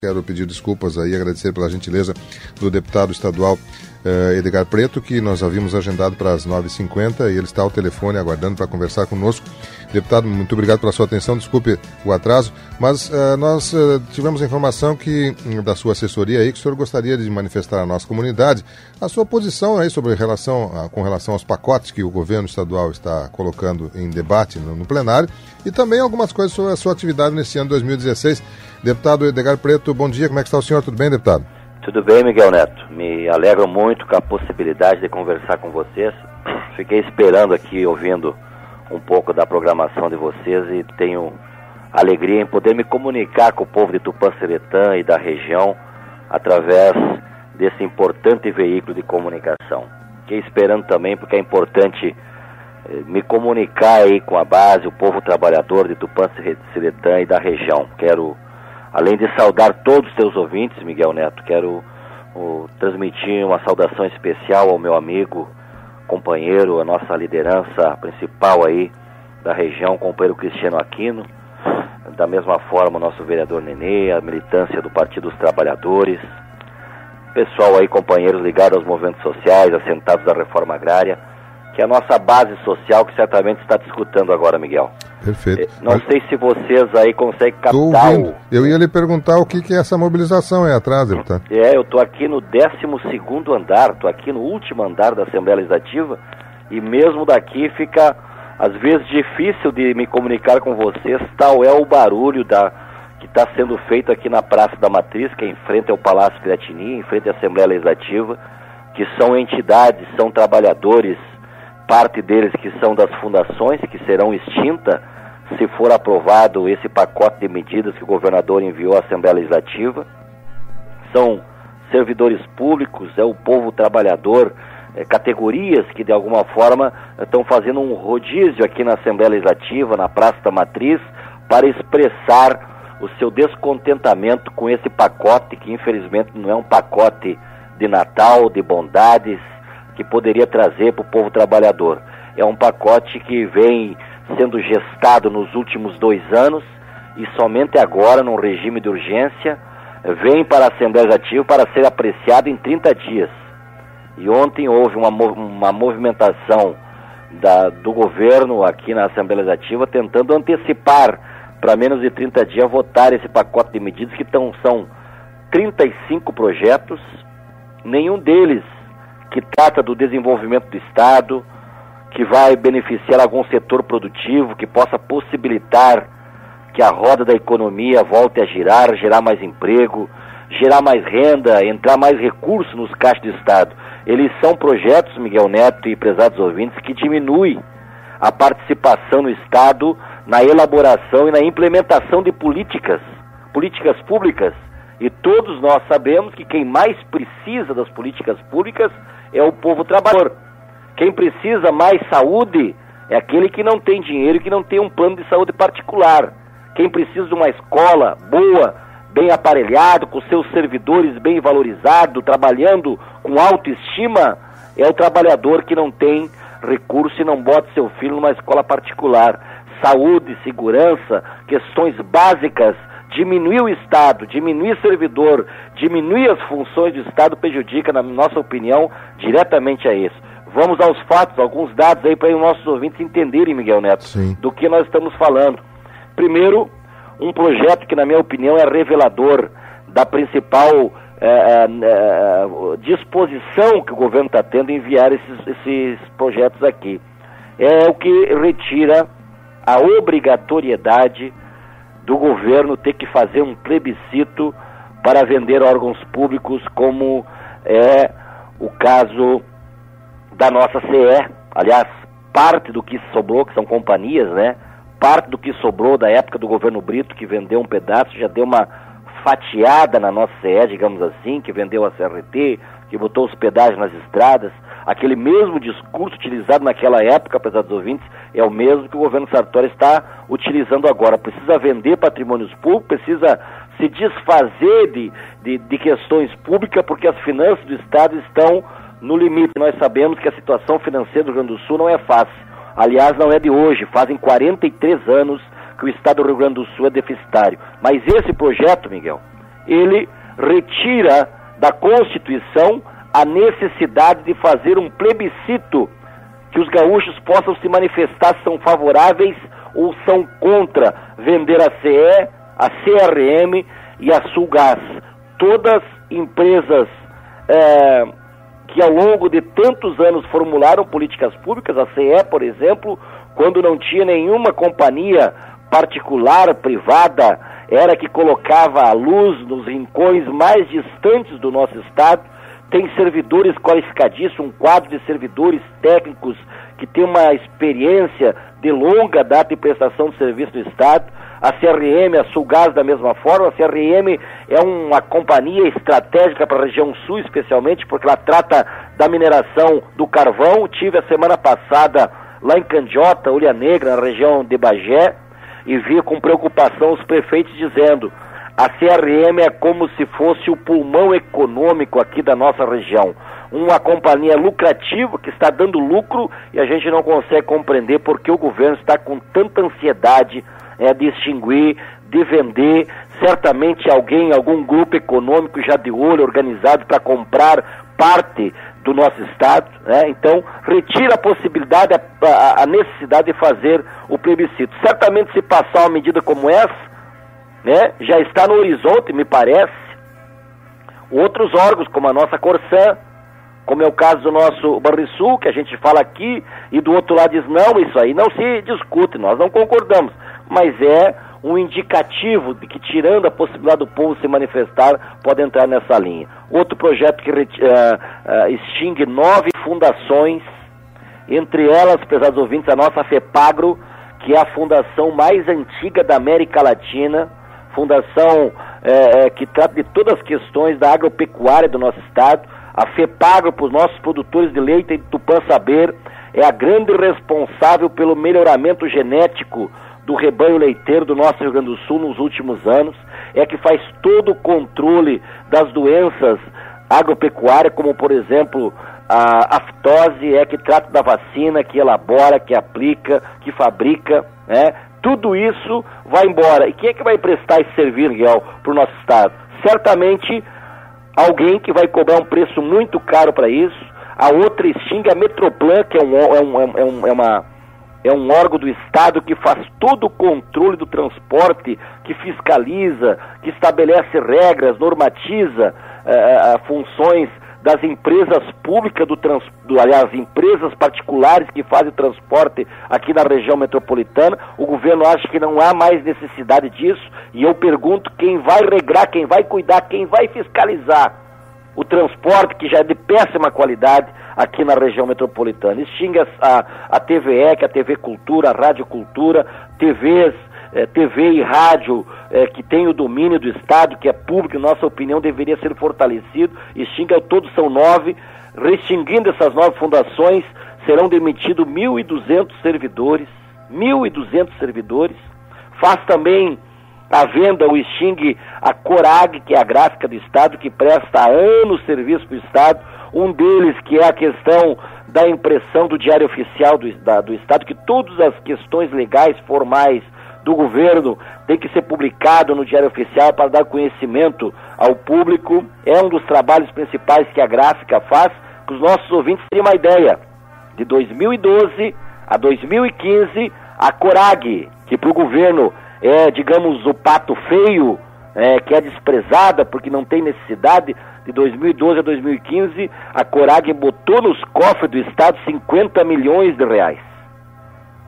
Quero pedir desculpas aí, agradecer pela gentileza do deputado estadual Edgar Preto, que nós havíamos agendado para as 9h50 e ele está ao telefone aguardando para conversar conosco. Deputado, muito obrigado pela sua atenção, desculpe o atraso, mas nós tivemos a informação da sua assessoria aí que o senhor gostaria de manifestar à nossa comunidade a sua posição aí com relação aos pacotes que o governo estadual está colocando em debate no plenário e também algumas coisas sobre a sua atividade nesse ano 2016. Deputado Edgar Preto, bom dia, como é que está o senhor? Tudo bem, deputado? Tudo bem, Miguel Neto. Me alegro muito com a possibilidade de conversar com vocês. Fiquei esperando aqui, ouvindo um pouco da programação de vocês e tenho alegria em poder me comunicar com o povo de Tupã-Seretã e da região através desse importante veículo de comunicação. Fiquei esperando também porque é importante me comunicar aí com a base, o povo trabalhador de Tupã-Seretã e da região. Quero, além de saudar todos os teus ouvintes, Miguel Neto, quero transmitir uma saudação especial ao meu amigo, companheiro, a nossa liderança principal aí da região, o companheiro Cristiano Aquino, da mesma forma o nosso vereador Nenê, a militância do Partido dos Trabalhadores, pessoal aí, companheiros ligados aos movimentos sociais, assentados da reforma agrária, que é a nossa base social que certamente está te escutando agora, Miguel. Perfeito. Não sei se vocês aí conseguem captar Eu ia lhe perguntar o que é essa mobilização aí atrás, deputado. Eu estou aqui no 12º andar, estou aqui no último andar da Assembleia Legislativa e mesmo daqui fica, às vezes, difícil de me comunicar com vocês, tal é o barulho que está sendo feito aqui na Praça da Matriz, que é em frente ao Palácio Piratini, em frente à Assembleia Legislativa, que são entidades, são trabalhadores, parte deles que são das fundações, que serão extintas se for aprovado esse pacote de medidas que o governador enviou à Assembleia Legislativa. São servidores públicos, é o povo trabalhador, categorias que de alguma forma estão fazendo um rodízio aqui na Assembleia Legislativa, na Praça da Matriz, para expressar o seu descontentamento com esse pacote, que infelizmente não é um pacote de Natal, de bondades, que poderia trazer para o povo trabalhador. É um pacote que vem sendo gestado nos últimos 2 anos e somente agora, num regime de urgência, vem para a Assembleia Legislativa para ser apreciado em 30 dias. E ontem houve uma movimentação do governo aqui na Assembleia Legislativa tentando antecipar para menos de 30 dias votar esse pacote de medidas que são 35 projetos, nenhum deles que trata do desenvolvimento do Estado, que vai beneficiar algum setor produtivo, que possa possibilitar que a roda da economia volte a girar, gerar mais emprego, gerar mais renda, entrar mais recursos nos caixas do Estado. Eles são projetos, Miguel Neto e prezados ouvintes, que diminuem a participação no Estado na elaboração e na implementação de políticas públicas. E todos nós sabemos que quem mais precisa das políticas públicas é o povo trabalhador. Quem precisa mais saúde é aquele que não tem dinheiro e que não tem um plano de saúde particular. Quem precisa de uma escola boa, bem aparelhado, com seus servidores bem valorizados, trabalhando com autoestima, é o trabalhador que não tem recurso e não bota seu filho numa escola particular. Saúde, segurança, questões básicas, diminuir o Estado, diminuir servidor, diminuir as funções do Estado prejudica, na nossa opinião, diretamente a isso. Vamos aos fatos, alguns dados aí para os nossos ouvintes entenderem, Miguel Neto, Sim, do que nós estamos falando. Primeiro, um projeto que, na minha opinião, é revelador da principal disposição que o governo está tendo em enviar esses projetos aqui. É o que retira a obrigatoriedade do governo ter que fazer um plebiscito para vender órgãos públicos, como é o caso da nossa CE. Aliás, parte do que sobrou, que são companhias, né? Parte do que sobrou da época do governo Brito, que vendeu um pedaço, já deu uma fatiada na nossa CE, digamos assim, que vendeu a CRT, que botou os pedágios nas estradas. Aquele mesmo discurso utilizado naquela época, apesar dos ouvintes, é o mesmo que o governo Sartori está utilizando agora. Precisa vender patrimônios públicos, precisa se desfazer de questões públicas, porque as finanças do Estado estão no limite. Nós sabemos que a situação financeira do Rio Grande do Sul não é fácil. Aliás, não é de hoje, fazem 43 anos que o Estado do Rio Grande do Sul é deficitário. Mas esse projeto, Miguel, ele retira da Constituição a necessidade de fazer um plebiscito, que os gaúchos possam se manifestar se são favoráveis ou são contra vender a CE, a CRM e a Sulgás. Todas empresas que ao longo de tantos anos formularam políticas públicas, a CE, por exemplo, quando não tinha nenhuma companhia particular, privada, era que colocava a luz nos rincões mais distantes do nosso estado, tem servidores qualificadíssimos, um quadro de servidores técnicos que tem uma experiência de longa data de prestação de serviço do estado. A CRM, a Sulgás da mesma forma. A CRM é uma companhia estratégica para a região sul, especialmente porque ela trata da mineração do carvão. Tive a semana passada lá em Candiota, Ulha Negra, na região de Bagé, e vi com preocupação os prefeitos dizendo: a CRM é como se fosse o pulmão econômico aqui da nossa região. Uma companhia lucrativa que está dando lucro e a gente não consegue compreender porque o governo está com tanta ansiedade de extinguir, de vender. Certamente algum grupo econômico já de olho, organizado para comprar parte do nosso estado, né? Então, retira a possibilidade, a necessidade de fazer o plebiscito. Certamente, se passar uma medida como essa, né, já está no horizonte, me parece, outros órgãos, como a nossa Corsã, como é o caso do nosso Banrisul, que a gente fala aqui, e do outro lado diz: não, isso aí não se discute, nós não concordamos, mas é um indicativo de que, tirando a possibilidade do povo se manifestar, pode entrar nessa linha. Outro projeto que extingue 9 fundações, entre elas, prezados ouvintes, a nossa FEPAGRO, que é a fundação mais antiga da América Latina, fundação que trata de todas as questões da agropecuária do nosso estado. A FEPAGRO, para os nossos produtores de leite em Tupã saber, é a grande responsável pelo melhoramento genético do rebanho leiteiro do nosso Rio Grande do Sul nos últimos anos, é que faz todo o controle das doenças agropecuárias, como por exemplo a aftose, é que trata da vacina, que elabora, que aplica, que fabrica, né? Tudo isso vai embora. E quem é que vai prestar esse serviço, Miguel, para o nosso estado? Certamente alguém que vai cobrar um preço muito caro para isso. A outra extingue a Metroplan, que é um órgão do estado que faz todo o controle do transporte, que fiscaliza, que estabelece regras, normatiza funções das empresas públicas, aliás, empresas particulares que fazem transporte aqui na região metropolitana. O governo acha que não há mais necessidade disso, e eu pergunto: quem vai regrar, quem vai cuidar, quem vai fiscalizar o transporte, que já é de péssima qualidade aqui na região metropolitana? Extingue a TVE, que é a TV Cultura, a Rádio Cultura, TV e rádio que tem o domínio do estado, que é público, nossa opinião deveria ser fortalecido. Extingue, todos são 9. Rextinguindo essas 9 fundações, serão demitidos 1.200 servidores. 1.200 servidores. Faz também a venda, o extingue a Corag, que é a gráfica do estado, que presta há anos serviço para o estado. Um deles, que é a questão da impressão do Diário Oficial do estado, que todas as questões legais, formais do governo tem que ser publicado no Diário Oficial para dar conhecimento ao público. É um dos trabalhos principais que a gráfica faz. Que os nossos ouvintes tenham uma ideia: de 2012 a 2015, a Corag, que para o governo é, digamos, o pato feio, que é desprezada porque não tem necessidade, de 2012 a 2015, a Corag botou nos cofres do estado 50 milhões de reais.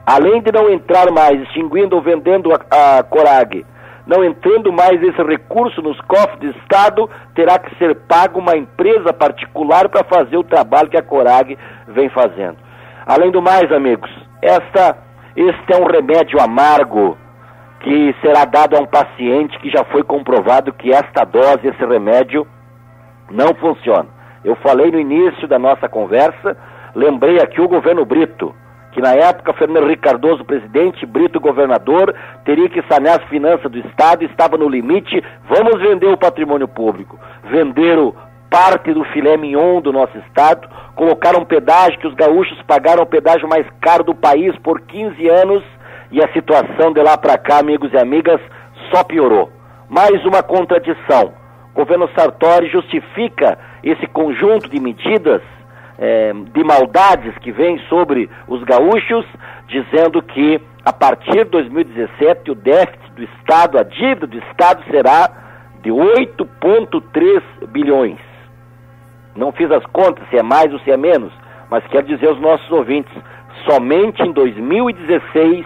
Além de não entrar mais, extinguindo ou vendendo a Corag, não entrando mais esse recurso nos cofres do estado, terá que ser pago uma empresa particular para fazer o trabalho que a Corag vem fazendo. Além do mais, amigos, este é um remédio amargo que será dado a um paciente que já foi comprovado que esta dose, esse remédio, não funciona. Eu falei no início da nossa conversa, lembrei aqui o governo Brito, que na época Fernando Henrique Cardoso, presidente, Brito, governador, teria que sanear as finanças do estado, estava no limite. Vamos vender o patrimônio público. Venderam parte do filé mignon do nosso estado, colocaram pedágio, que os gaúchos pagaram o pedágio mais caro do país por 15 anos, e a situação de lá para cá, amigos e amigas, só piorou. Mais uma contradição. O governo Sartori justifica esse conjunto de medidas, de maldades que vem sobre os gaúchos, dizendo que a partir de 2017 o déficit do Estado, a dívida do Estado será de 8,3 bilhões. Não fiz as contas se é mais ou se é menos, mas quero dizer aos nossos ouvintes, somente em 2016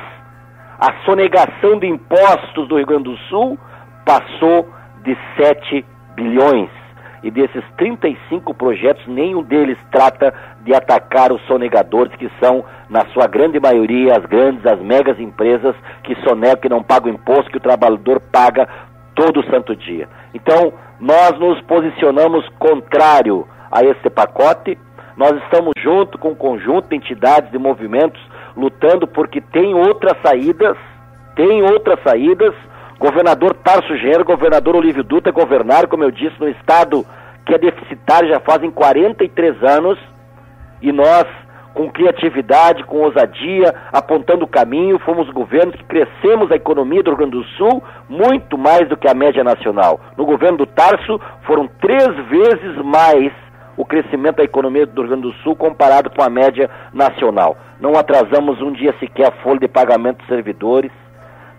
a sonegação de impostos do Rio Grande do Sul passou de 7 bilhões. E desses 35 projetos, nenhum deles trata de atacar os sonegadores, que são, na sua grande maioria, as megas empresas que sonegam, que não pagam imposto, que o trabalhador paga todo santo dia. Então, nós nos posicionamos contrário a esse pacote. Nós estamos junto com um conjunto de entidades, de movimentos, lutando porque tem outras saídas. Governador Tarso Genro, governador Olívio Dutra governaram, como eu disse, no estado que é deficitário já fazem 43 anos, e nós, com criatividade, com ousadia, apontando o caminho, fomos governos que crescemos a economia do Rio Grande do Sul muito mais do que a média nacional. No governo do Tarso, foram 3 vezes mais o crescimento da economia do Rio Grande do Sul comparado com a média nacional. Não atrasamos um dia sequer a folha de pagamento dos servidores,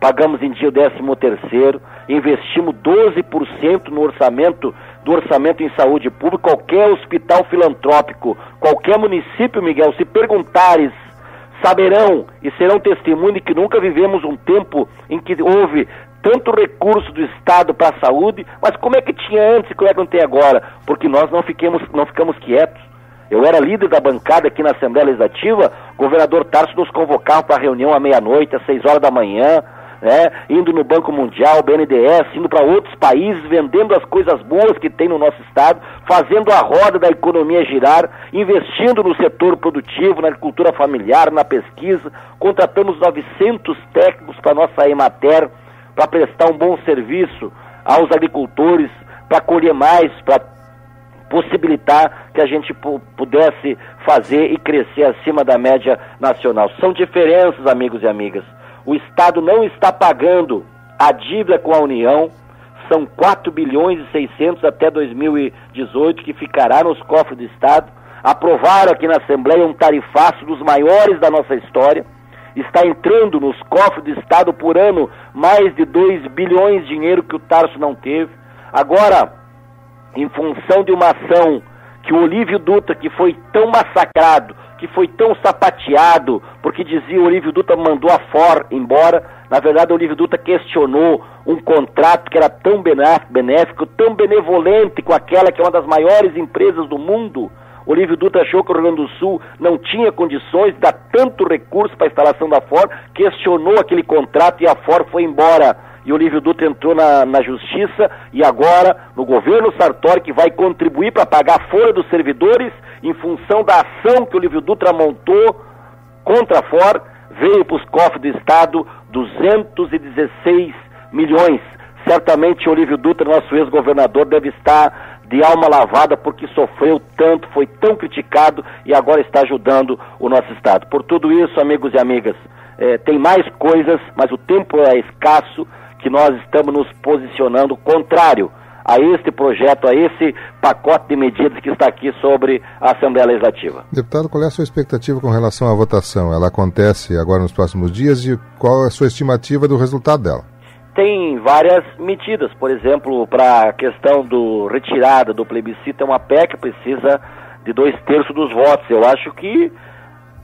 pagamos em dia o 13º, investimos 12% no orçamento em saúde pública. Qualquer hospital filantrópico, qualquer município, Miguel, se perguntares, saberão e serão testemunho de que nunca vivemos um tempo em que houve tanto recurso do Estado para a saúde, mas como é que tinha antes e como é que não tem agora? Porque nós não ficamos quietos. Eu era líder da bancada aqui na Assembleia Legislativa, o governador Tarso nos convocava para a reunião à meia-noite, às 6 horas da manhã, indo no Banco Mundial, BNDES, indo para outros países, vendendo as coisas boas que tem no nosso estado, fazendo a roda da economia girar, investindo no setor produtivo, na agricultura familiar, na pesquisa. Contratamos 900 técnicos para a nossa Emater, para prestar um bom serviço aos agricultores, para colher mais, para possibilitar que a gente pudesse fazer e crescer acima da média nacional. São diferenças, amigos e amigas. O Estado não está pagando a dívida com a União, são 4 bilhões e 600 até 2018 que ficará nos cofres do Estado. Aprovaram aqui na Assembleia um tarifaço dos maiores da nossa história, está entrando nos cofres do Estado por ano mais de 2 bilhões de dinheiro que o Tarso não teve. Agora, em função de uma ação que o Olívio Dutra, que foi tão massacrado, que foi tão sapateado, porque dizia o Olívio Dutra mandou a FOR embora. Na verdade, o Olívio Dutra questionou um contrato que era tão benéfico, tão benevolente com aquela que é uma das maiores empresas do mundo. O Olívio Dutra achou que o Rio Grande do Sul não tinha condições de dar tanto recurso para a instalação da FOR, questionou aquele contrato e a FOR foi embora. E o Olívio Dutra entrou na justiça, e agora, no governo Sartori, que vai contribuir para pagar a folha dos servidores, em função da ação que o Olívio Dutra montou contra a FOR, veio para os cofres do Estado 216 milhões. Certamente o Olívio Dutra, nosso ex-governador, deve estar de alma lavada porque sofreu tanto, foi tão criticado e agora está ajudando o nosso Estado. Por tudo isso, amigos e amigas, tem mais coisas, mas o tempo é escasso, que nós estamos nos posicionando contrário a este projeto, a esse pacote de medidas que está aqui sobre a Assembleia Legislativa. Deputado, qual é a sua expectativa com relação à votação? Ela acontece agora nos próximos dias e qual é a sua estimativa do resultado dela? Tem várias medidas, por exemplo, para a questão do retirada do plebiscito, é uma PEC que precisa de 2/3 dos votos. Eu acho que,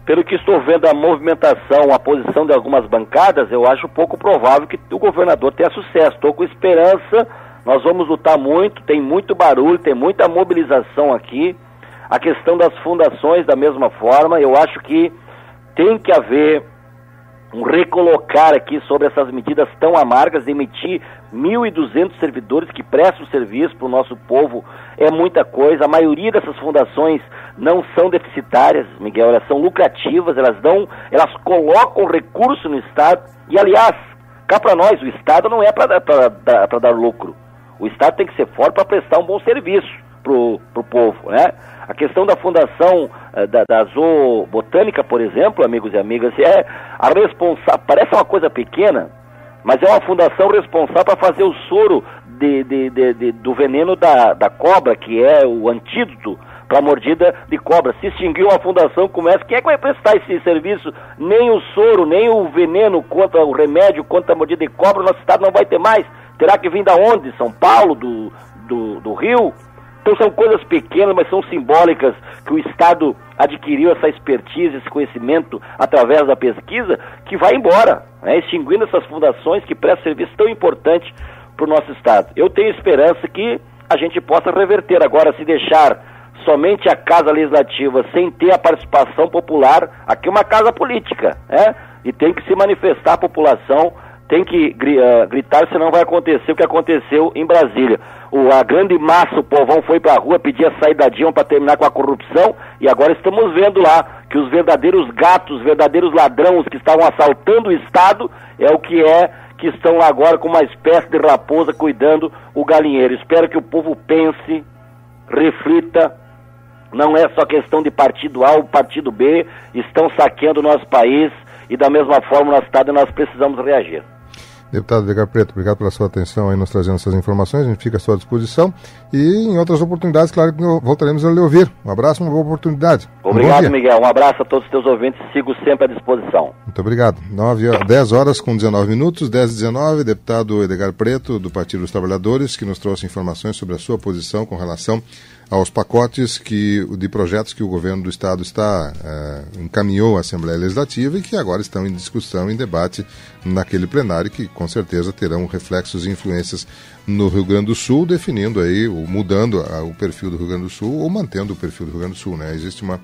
pelo que estou vendo a movimentação, a posição de algumas bancadas, eu acho pouco provável que o governador tenha sucesso. Estou com esperança, nós vamos lutar muito, tem muito barulho, tem muita mobilização aqui. A questão das fundações, da mesma forma, eu acho que tem que haver um recolocar aqui sobre essas medidas tão amargas. Demitir 1.200 servidores que prestam serviço para o nosso povo é muita coisa. A maioria dessas fundações não são deficitárias, Miguel, elas são lucrativas, elas colocam recurso no Estado. E, aliás, cá para nós, o Estado não é para dar lucro. O Estado tem que ser forte para prestar um bom serviço pro povo, né? A questão da fundação da Zoobotânica, por exemplo, amigos e amigas, parece uma coisa pequena, mas é uma fundação responsável para fazer o soro do veneno da cobra, que é o antídoto para a mordida de cobra. Se extinguir uma fundação como essa, quem é que vai prestar esse serviço? Nem o soro, nem o veneno contra o remédio contra a mordida de cobra, o nosso estado não vai ter mais. Terá que vir da onde? São Paulo, do Rio? Então são coisas pequenas, mas são simbólicas, que o Estado adquiriu essa expertise, esse conhecimento através da pesquisa, que vai embora, né? Extinguindo essas fundações que prestam serviço tão importante para o nosso Estado. Eu tenho esperança que a gente possa reverter. Agora, se deixar somente a Casa Legislativa sem ter a participação popular, aqui é uma casa política, né? E tem que se manifestar a população, tem que gritar, senão vai acontecer o que aconteceu em Brasília. A grande massa, o povão foi para a rua pedir a saída da Dilma para terminar com a corrupção, e agora estamos vendo lá que os verdadeiros gatos, os verdadeiros ladrões que estavam assaltando o Estado, que estão lá agora com uma espécie de raposa cuidando o galinheiro. Espero que o povo pense, reflita. Não é só questão de partido A ou partido B, estão saqueando o nosso país, e da mesma forma o nosso Estado, nós precisamos reagir. Deputado Edgar Preto, obrigado pela sua atenção aí, nos trazendo essas informações. A gente fica à sua disposição e em outras oportunidades, claro que voltaremos a lhe ouvir. Um abraço, uma boa oportunidade. Obrigado, Miguel. Um abraço a todos os teus ouvintes. Sigo sempre à disposição. Muito obrigado. 10 horas com 19 minutos, 10h19, deputado Edgar Preto, do Partido dos Trabalhadores, que nos trouxe informações sobre a sua posição com relação aos pacotes de projetos que o governo do Estado encaminhou à Assembleia Legislativa e que agora estão em discussão, em debate naquele plenário, que com certeza terão reflexos e influências no Rio Grande do Sul, definindo aí, ou mudando o perfil do Rio Grande do Sul, ou mantendo o perfil do Rio Grande do Sul, né? Existe um